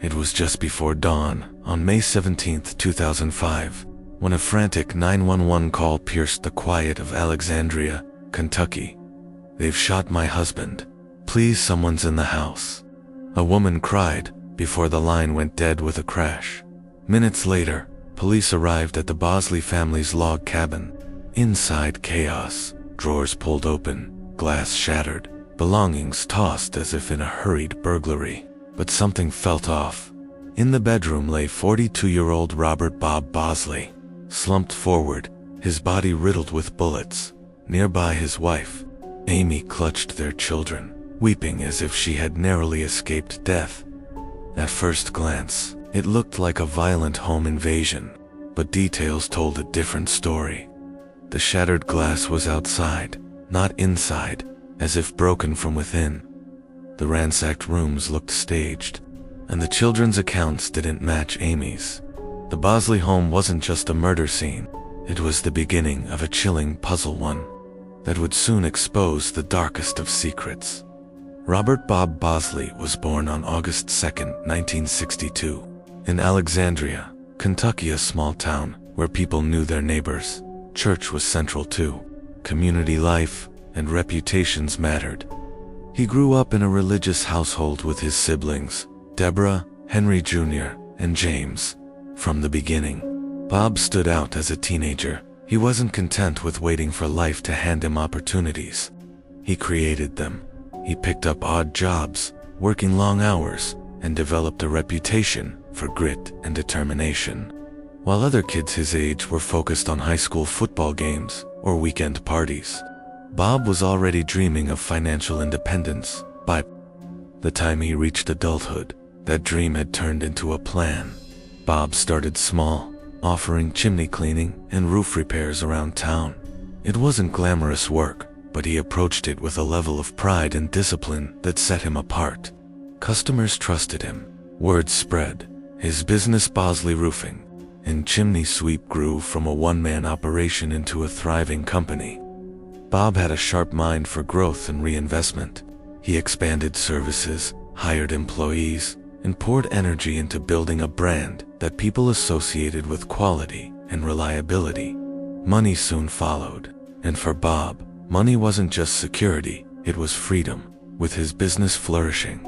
It was just before dawn, on May 17, 2005, when a frantic 911 call pierced the quiet of Alexandria, Kentucky. "They've shot my husband. Please, someone's in the house," a woman cried, before the line went dead with a crash. Minutes later, police arrived at the Bosley family's log cabin. Inside, chaos, drawers pulled open, glass shattered, belongings tossed as if in a hurried burglary. But something felt off. In the bedroom lay 42-year-old Robert Bob Bosley, slumped forward, his body riddled with bullets. Nearby, his wife, Amy, clutched their children, weeping as if she had narrowly escaped death. At first glance, it looked like a violent home invasion, but details told a different story. The shattered glass was outside, not inside, as if broken from within. The ransacked rooms looked staged, and the children's accounts didn't match Amy's. The Bosley home wasn't just a murder scene, it was the beginning of a chilling puzzle, one that would soon expose the darkest of secrets. Robert Bob Bosley was born on August 2, 1962, in Alexandria, Kentucky, a small town where people knew their neighbors. Church was central too. Community life and reputations mattered. He grew up in a religious household with his siblings, Deborah, Henry Jr., and James. From the beginning, Bob stood out as a teenager. He wasn't content with waiting for life to hand him opportunities. He created them. He picked up odd jobs, working long hours, and developed a reputation for grit and determination. While other kids his age were focused on high school football games or weekend parties, Bob was already dreaming of financial independence. By the time he reached adulthood, that dream had turned into a plan. Bob started small, offering chimney cleaning and roof repairs around town. It wasn't glamorous work, but he approached it with a level of pride and discipline that set him apart. Customers trusted him. Word spread. His business, Bosley Roofing and Chimney Sweep, grew from a one-man operation into a thriving company. Bob had a sharp mind for growth and reinvestment. He expanded services, hired employees, and poured energy into building a brand that people associated with quality and reliability. Money soon followed, and for Bob, money wasn't just security, it was freedom. With his business flourishing,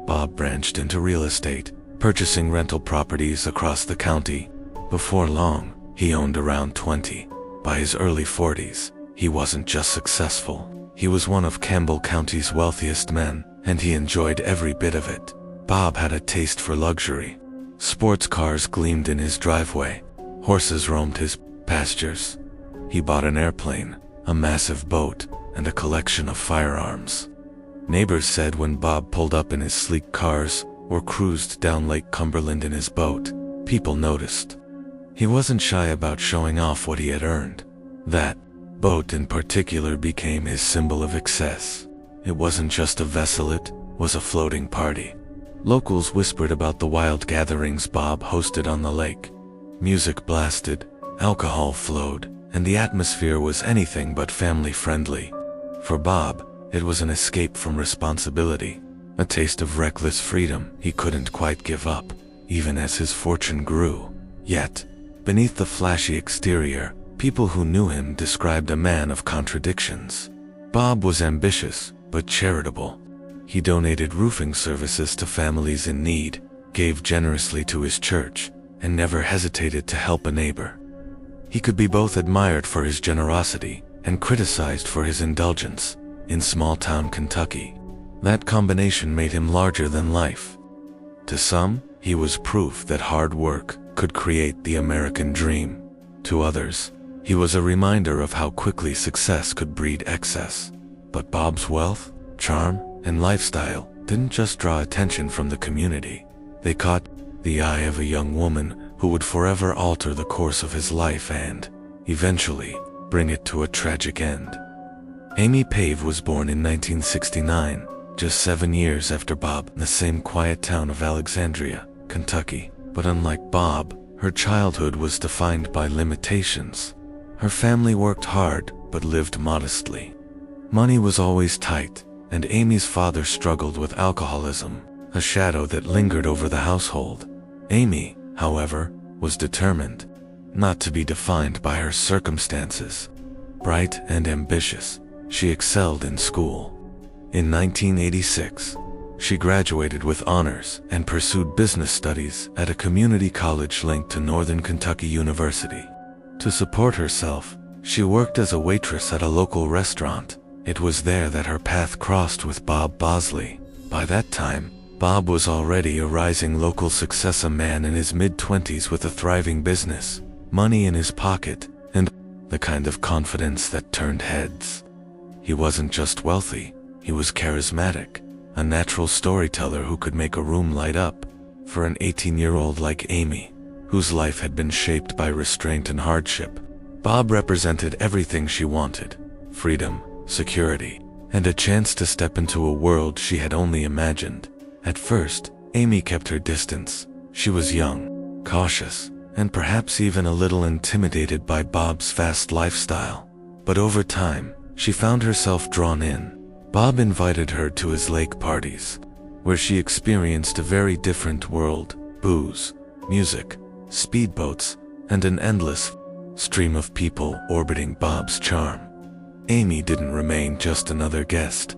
Bob branched into real estate, purchasing rental properties across the county. Before long, he owned around 20. By his early 40s, he wasn't just successful, he was one of Campbell County's wealthiest men, and he enjoyed every bit of it. Bob had a taste for luxury. Sports cars gleamed in his driveway. Horses roamed his pastures. He bought an airplane, a massive boat, and a collection of firearms. Neighbors said when Bob pulled up in his sleek cars or cruised down Lake Cumberland in his boat, people noticed. He wasn't shy about showing off what he had earned. That boat in particular became his symbol of excess. It wasn't just a vessel, it was a floating party. Locals whispered about the wild gatherings Bob hosted on the lake. Music blasted, alcohol flowed, and the atmosphere was anything but family-friendly. For Bob, it was an escape from responsibility, a taste of reckless freedom he couldn't quite give up, even as his fortune grew. Yet, beneath the flashy exterior, people who knew him described a man of contradictions. Bob was ambitious, but charitable. He donated roofing services to families in need, gave generously to his church, and never hesitated to help a neighbor. He could be both admired for his generosity and criticized for his indulgence. In small-town Kentucky, that combination made him larger than life. To some, he was proof that hard work could create the American dream. To others, he was a reminder of how quickly success could breed excess. But Bob's wealth, charm, and lifestyle didn't just draw attention from the community. They caught the eye of a young woman who would forever alter the course of his life and, eventually, bring it to a tragic end. Amy Pave was born in 1969, just 7 years after Bob, in the same quiet town of Alexandria, Kentucky. But unlike Bob, her childhood was defined by limitations. Her family worked hard, but lived modestly. Money was always tight, and Amy's father struggled with alcoholism, a shadow that lingered over the household. Amy, however, was determined not to be defined by her circumstances. Bright and ambitious, she excelled in school. In 1986, she graduated with honors and pursued business studies at a community college linked to Northern Kentucky University. To support herself, she worked as a waitress at a local restaurant. It was there that her path crossed with Bob Bosley. By that time, Bob was already a rising local success, a man in his mid-20s with a thriving business, money in his pocket, and the kind of confidence that turned heads. He wasn't just wealthy, he was charismatic, a natural storyteller who could make a room light up. For an 18-year-old like Amy, whose life had been shaped by restraint and hardship, Bob represented everything she wanted: freedom, security, and a chance to step into a world she had only imagined. At first, Amy kept her distance. She was young, cautious, and perhaps even a little intimidated by Bob's fast lifestyle. But over time, she found herself drawn in. Bob invited her to his lake parties, where she experienced a very different world: booze, music, speedboats, and an endless stream of people orbiting Bob's charm. Amy didn't remain just another guest.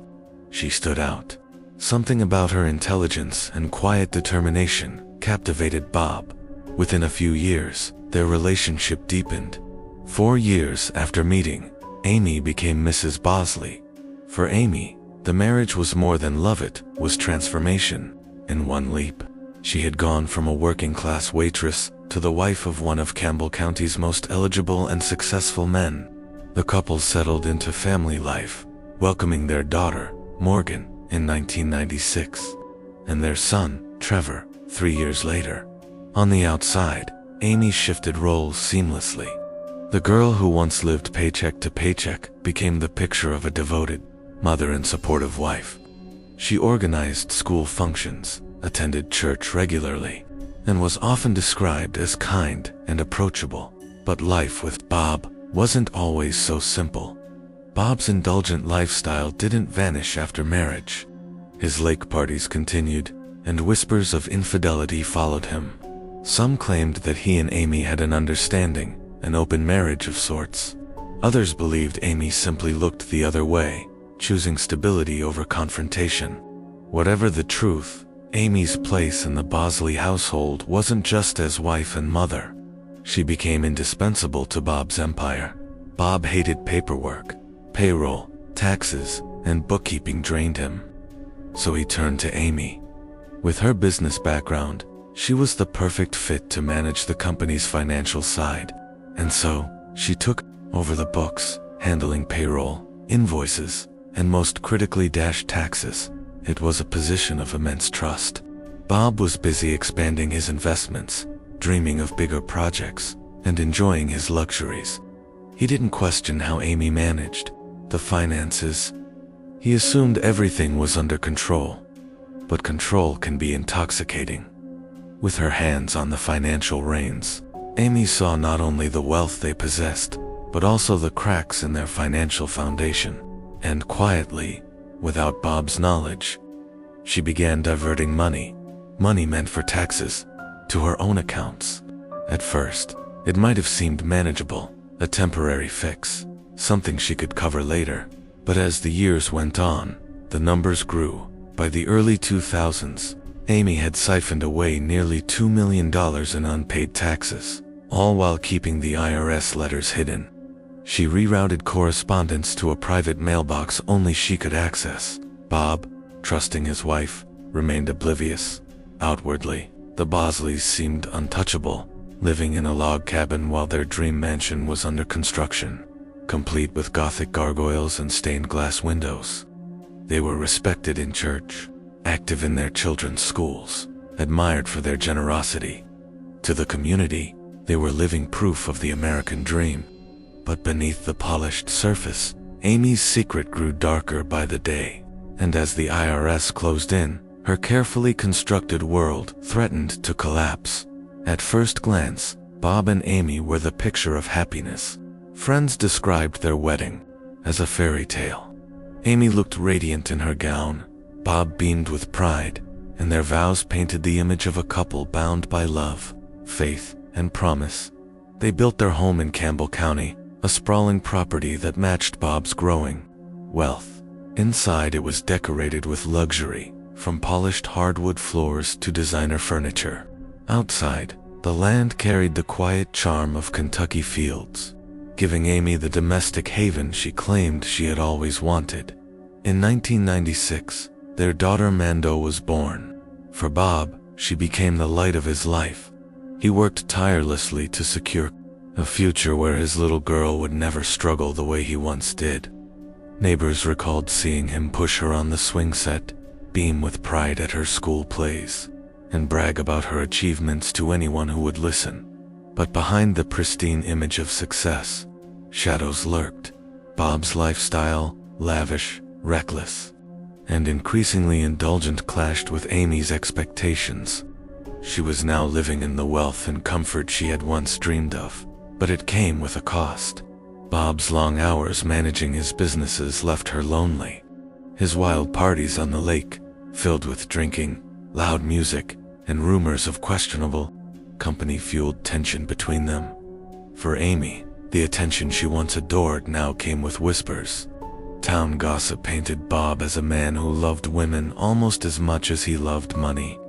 She stood out. Something about her intelligence and quiet determination captivated Bob. Within a few years, their relationship deepened. 4 years after meeting, Amy became Mrs. Bosley. For Amy, the marriage was more than love, it was transformation. In one leap, she had gone from a working-class waitress to the wife of one of Campbell County's most eligible and successful men. The couple settled into family life, welcoming their daughter, Morgan, in 1996, and their son, Trevor, 3 years later. On the outside, Amy shifted roles seamlessly. The girl who once lived paycheck to paycheck became the picture of a devoted mother and supportive wife. She organized school functions, attended church regularly, and was often described as kind and approachable. But life with Bob wasn't always so simple. Bob's indulgent lifestyle didn't vanish after marriage. His lake parties continued, and whispers of infidelity followed him. Some claimed that he and Amy had an understanding, an open marriage of sorts. Others believed Amy simply looked the other way, choosing stability over confrontation. Whatever the truth, Amy's place in the Bosley household wasn't just as wife and mother. She became indispensable to Bob's empire. Bob hated paperwork. Payroll, taxes, and bookkeeping drained him. So he turned to Amy. With her business background, she was the perfect fit to manage the company's financial side. And so, she took over the books, handling payroll, invoices, and most critically taxes. It was a position of immense trust. Bob was busy expanding his investments, dreaming of bigger projects, and enjoying his luxuries. He didn't question how Amy managed the finances. He assumed everything was under control. But control can be intoxicating. With her hands on the financial reins, Amy saw not only the wealth they possessed, but also the cracks in their financial foundation. And quietly, without Bob's knowledge, she began diverting money meant for taxes, to her own accounts. At first, it might have seemed manageable, a temporary fix, something she could cover later. But as the years went on, the numbers grew. By the early 2000s, Amy had siphoned away nearly $2 million in unpaid taxes, all while keeping the IRS letters hidden. She rerouted correspondence to a private mailbox only she could access. Bob, trusting his wife, remained oblivious. Outwardly, the Bosleys seemed untouchable, living in a log cabin while their dream mansion was under construction, complete with Gothic gargoyles and stained glass windows. They were respected in church, active in their children's schools, admired for their generosity. To the community, they were living proof of the American dream. But beneath the polished surface, Amy's secret grew darker by the day. And as the IRS closed in, her carefully constructed world threatened to collapse. At first glance, Bob and Amy were the picture of happiness. Friends described their wedding as a fairy tale. Amy looked radiant in her gown. Bob beamed with pride, and their vows painted the image of a couple bound by love, faith, and promise. They built their home in Campbell County, a sprawling property that matched Bob's growing wealth. Inside, it was decorated with luxury, from polished hardwood floors to designer furniture. Outside, the land carried the quiet charm of Kentucky fields, giving Amy the domestic haven she claimed she had always wanted. In 1996, their daughter Mando was born. For Bob, she became the light of his life. He worked tirelessly to secure a future where his little girl would never struggle the way he once did. Neighbors recalled seeing him push her on the swing set, beam with pride at her school plays, and brag about her achievements to anyone who would listen. But behind the pristine image of success, shadows lurked. Bob's lifestyle, lavish, reckless, and increasingly indulgent, clashed with Amy's expectations. She was now living in the wealth and comfort she had once dreamed of, but it came with a cost. Bob's long hours managing his businesses left her lonely. His wild parties on the lake, filled with drinking, loud music, and rumors of questionable company, fueled tension between them. For Amy, the attention she once adored now came with whispers. Town gossip painted Bob as a man who loved women almost as much as he loved money.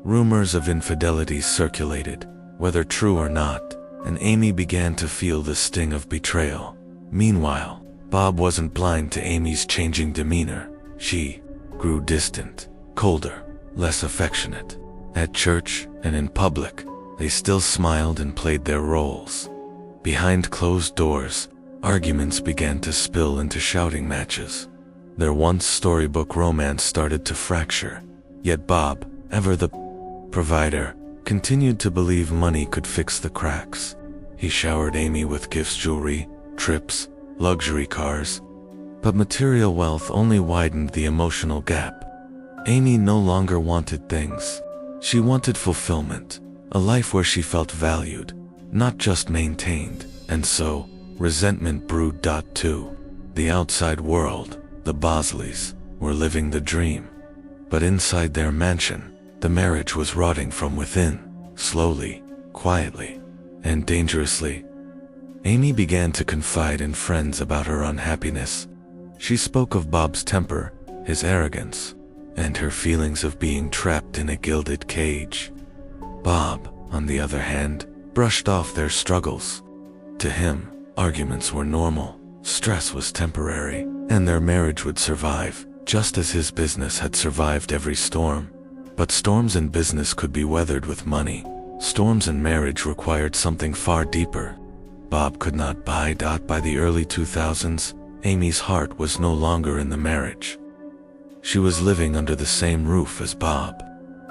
Rumors of infidelity circulated, whether true or not, and Amy began to feel the sting of betrayal. Meanwhile, Bob wasn't blind to Amy's changing demeanor. She grew distant, colder, less affectionate. At church and in public, they still smiled and played their roles. Behind closed doors, arguments began to spill into shouting matches. Their once storybook romance started to fracture. Yet Bob, ever the provider, continued to believe money could fix the cracks. He showered Amy with gifts, jewelry, trips, luxury cars. But material wealth only widened the emotional gap. Amy no longer wanted things. She wanted fulfillment, a life where she felt valued, not just maintained. And so, resentment brewed. Too. The outside world, the Bosleys, were living the dream. But inside their mansion, the marriage was rotting from within, slowly, quietly, and dangerously. Amy began to confide in friends about her unhappiness. She spoke of Bob's temper, his arrogance, and her feelings of being trapped in a gilded cage. Bob, on the other hand, brushed off their struggles. To him, arguments were normal, stress was temporary, and their marriage would survive, just as his business had survived every storm. But storms in business could be weathered with money. Storms in marriage required something far deeper. Bob could not buy. By the early 2000s, Amy's heart was no longer in the marriage. She was living under the same roof as Bob,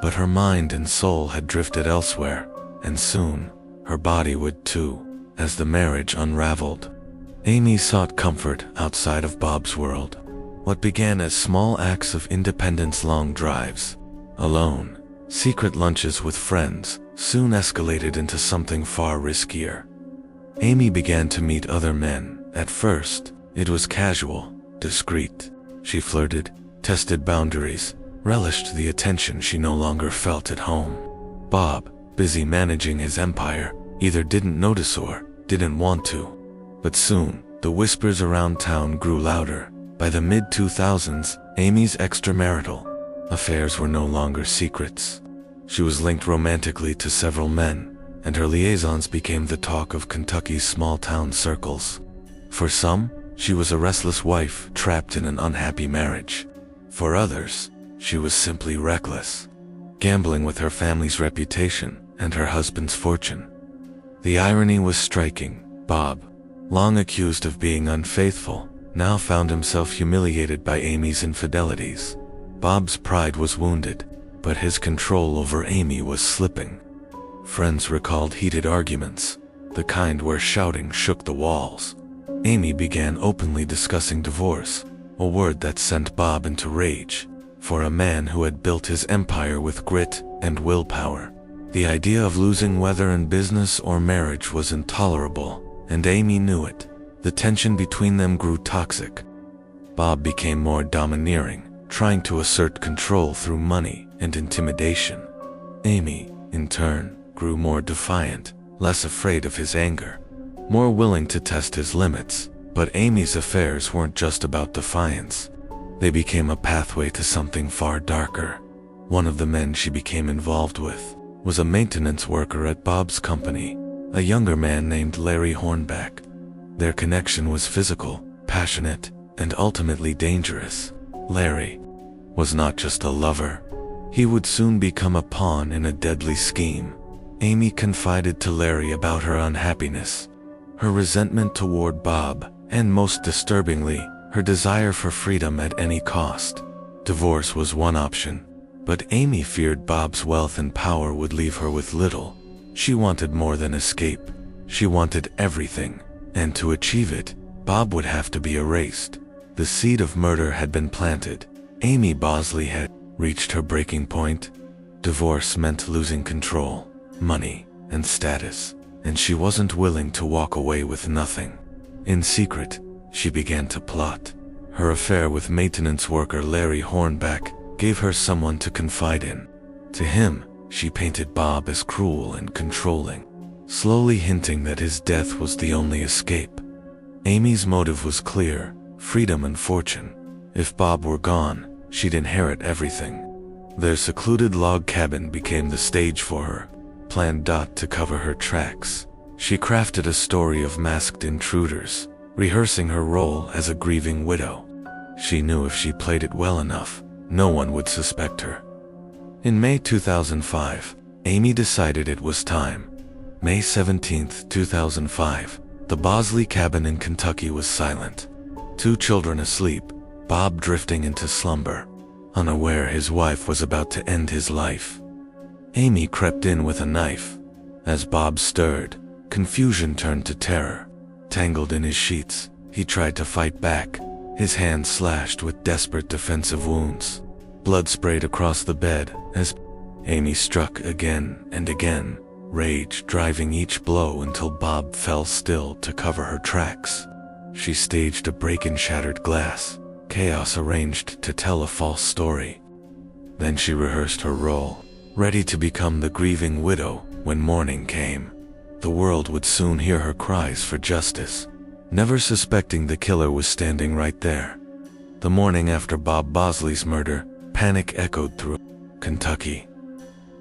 but her mind and soul had drifted elsewhere, and soon, her body would too, as the marriage unraveled. Amy sought comfort outside of Bob's world. What began as small acts of independence, long drives alone, secret lunches with friends, soon escalated into something far riskier. Amy began to meet other men. At first, it was casual, discreet. She flirted, tested boundaries, relished the attention she no longer felt at home. Bob, busy managing his empire, either didn't notice or didn't want to. But soon, the whispers around town grew louder. By the mid-2000s, Amy's extramarital affairs were no longer secrets. She was linked romantically to several men, and her liaisons became the talk of Kentucky's small-town circles. For some, she was a restless wife trapped in an unhappy marriage. For others, she was simply reckless, gambling with her family's reputation and her husband's fortune. The irony was striking. Bob, long accused of being unfaithful, now found himself humiliated by Amy's infidelities. Bob's pride was wounded, but his control over Amy was slipping. Friends recalled heated arguments, the kind where shouting shook the walls. Amy began openly discussing divorce, a word that sent Bob into rage. For a man who had built his empire with grit and willpower, the idea of losing, whether in business or marriage, was intolerable, and Amy knew it. The tension between them grew toxic. Bob became more domineering, trying to assert control through money and intimidation. Amy, in turn, grew more defiant, less afraid of his anger, more willing to test his limits. But Amy's affairs weren't just about defiance. They became a pathway to something far darker. One of the men she became involved with was a maintenance worker at Bob's company, a younger man named Larry Hornback. Their connection was physical, passionate, and ultimately dangerous. Larry was not just a lover. He would soon become a pawn in a deadly scheme. Amy confided to Larry about her unhappiness, her resentment toward Bob, and most disturbingly, her desire for freedom at any cost. Divorce was one option, but Amy feared Bob's wealth and power would leave her with little. She wanted more than escape. She wanted everything, and to achieve it, Bob would have to be erased. The seed of murder had been planted. Amy Bosley had reached her breaking point. Divorce meant losing control, money, and status, and she wasn't willing to walk away with nothing. In secret, she began to plot. Her affair with maintenance worker Larry Hornback gave her someone to confide in. To him, she painted Bob as cruel and controlling, slowly hinting that his death was the only escape. Amy's motive was clear: freedom and fortune. If Bob were gone, she'd inherit everything. Their secluded log cabin became the stage for her, planned to cover her tracks. She crafted a story of masked intruders, rehearsing her role as a grieving widow. She knew if she played it well enough, no one would suspect her. In May 2005, Amy decided it was time. May 17, 2005, the Bosley cabin in Kentucky was silent. 2 children asleep, Bob drifting into slumber, unaware his wife was about to end his life. Amy crept in with a knife. As Bob stirred, confusion turned to terror. Tangled in his sheets, he tried to fight back, his hands slashed with desperate defensive wounds. Blood sprayed across the bed as Amy struck again and again, rage driving each blow until Bob fell still to cover her tracks. She staged a break in shattered glass, chaos arranged to tell a false story. Then she rehearsed her role, ready to become the grieving widow when morning came. The world would soon hear her cries for justice, never suspecting the killer was standing right there. The morning after Bob Bosley's murder, panic echoed through Kentucky.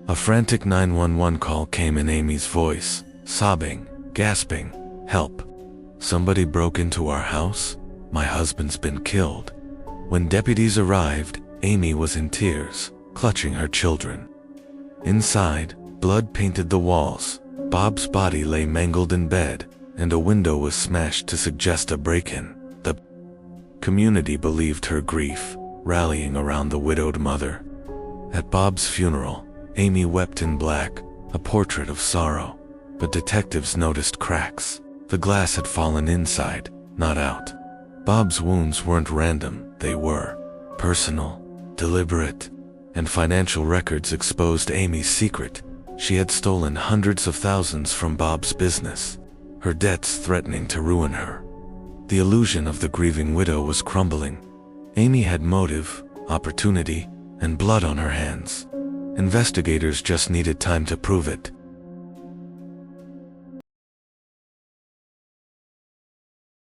A frantic 911 call came in Amy's voice, sobbing, gasping, "Help! Somebody broke into our house. My husband's been killed." When deputies arrived, Amy was in tears, clutching her children. Inside, blood painted the walls. Bob's body lay mangled in bed, and a window was smashed to suggest a break-in. The community believed her grief, rallying around the widowed mother. At Bob's funeral, Amy wept in black, a portrait of sorrow. But detectives noticed cracks. The glass had fallen inside, not out. Bob's wounds weren't random, they were personal, deliberate, and financial records exposed Amy's secret. She had stolen hundreds of thousands from Bob's business, her debts threatening to ruin her. The illusion of the grieving widow was crumbling. Amy had motive, opportunity, and blood on her hands. Investigators just needed time to prove it.